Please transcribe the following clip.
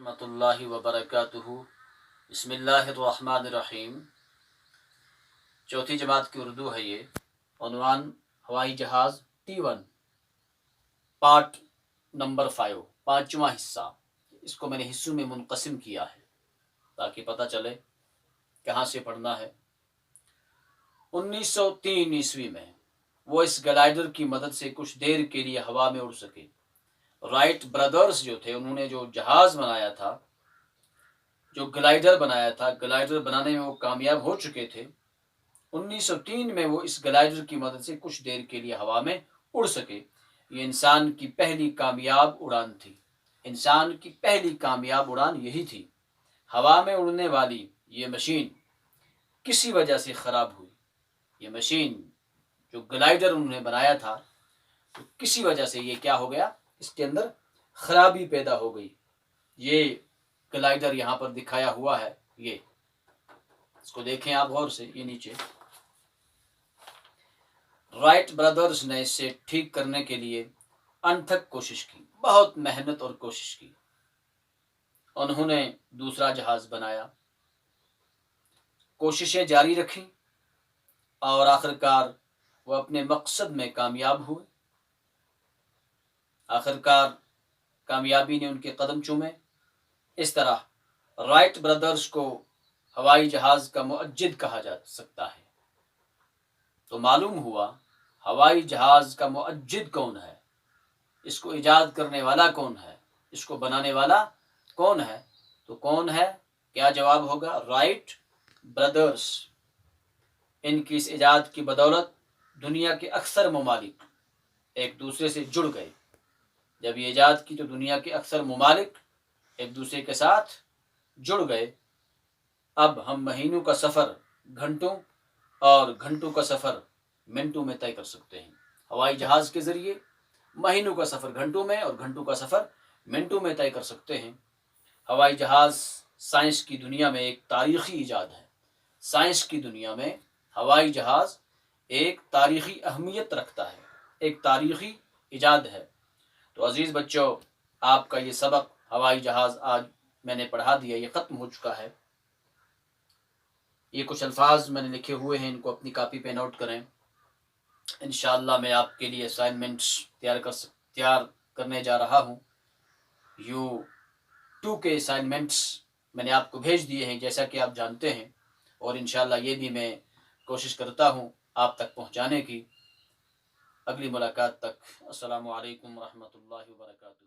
ورحمۃ اللہ وبرکاتہ۔ بسم اللہ الرحمن الرحیم۔ چوتھی جماعت کی اردو ہے یہ۔ عنوان ہوائی جہاز T1 پارٹ نمبر 5، پانچواں حصہ۔ اس کو میں نے حصوں میں منقسم کیا ہے تاکہ پتہ چلے کہاں سے پڑھنا ہے۔ 1903 عیسوی میں وہ اس گلائڈر کی مدد سے کچھ دیر کے لیے ہوا میں اڑ سکے۔ رائٹ برادرز جو تھے انہوں نے جو جہاز بنایا تھا، جو گلائڈر بنایا تھا، گلائڈر بنانے میں وہ کامیاب ہو چکے تھے۔ 1903 میں وہ اس گلائڈر کی مدد سے کچھ دیر کے لیے ہوا میں اڑ سکے۔ یہ انسان کی پہلی کامیاب اڑان تھی۔ انسان کی پہلی کامیاب اڑان یہی تھی۔ ہوا میں اڑنے والی یہ مشین کسی وجہ سے خراب ہوئی۔ یہ مشین جو گلائڈر انہوں نے بنایا تھا، تو کسی وجہ سے یہ کیا ہو گیا، اس کے اندر خرابی پیدا ہو گئی۔ یہ گلائڈر یہاں پر دکھایا ہوا ہے، یہ اس کو دیکھیں آپ غور سے، یہ نیچے۔ رائٹ برادرز نے اسے ٹھیک کرنے کے لیے انتھک کوشش کی، بہت محنت اور کوشش کی۔ انہوں نے دوسرا جہاز بنایا، کوششیں جاری رکھیں اور آخرکار وہ اپنے مقصد میں کامیاب ہوئے۔ آخرکار کامیابی نے ان کے قدم چومے۔ اس طرح رائٹ برادرز کو ہوائی جہاز کا مؤجد کہا جا سکتا ہے۔ تو معلوم ہوا ہوائی جہاز کا مؤجد کون ہے، اس کو ایجاد کرنے والا کون ہے، اس کو بنانے والا کون ہے؟ تو کون ہے؟ کیا جواب ہوگا؟ Right brothers. ان کی اس ایجاد کی بدولت دنیا کے اکثر ممالک ایک دوسرے سے جڑ گئے۔ جب یہ ایجاد کی تو دنیا کے اکثر ممالک ایک دوسرے کے ساتھ جڑ گئے۔ اب ہم مہینوں کا سفر گھنٹوں اور گھنٹوں کا سفر منٹوں میں طے کر سکتے ہیں۔ ہوائی جہاز کے ذریعے مہینوں کا سفر گھنٹوں میں اور گھنٹوں کا سفر منٹوں میں طے کر سکتے ہیں۔ ہوائی جہاز سائنس کی دنیا میں ایک تاریخی ایجاد ہے۔ سائنس کی دنیا میں ہوائی جہاز ایک تاریخی اہمیت رکھتا ہے، ایک تاریخی ایجاد ہے۔ تو عزیز بچوں، آپ کا یہ سبق ہوائی جہاز آج میں نے پڑھا دیا، یہ ختم ہو چکا ہے۔ یہ کچھ الفاظ میں نے لکھے ہوئے ہیں، ان کو اپنی کاپی پہ نوٹ کریں۔ انشاءاللہ میں آپ کے لیے اسائنمنٹس تیار کرنے جا رہا ہوں۔ U2 کے اسائنمنٹس میں نے آپ کو بھیج دیے ہیں، جیسا کہ آپ جانتے ہیں، اور انشاءاللہ یہ بھی میں کوشش کرتا ہوں آپ تک پہنچانے کی۔ اگلی ملاقات تک السلام علیکم ورحمۃ اللہ وبرکاتہ۔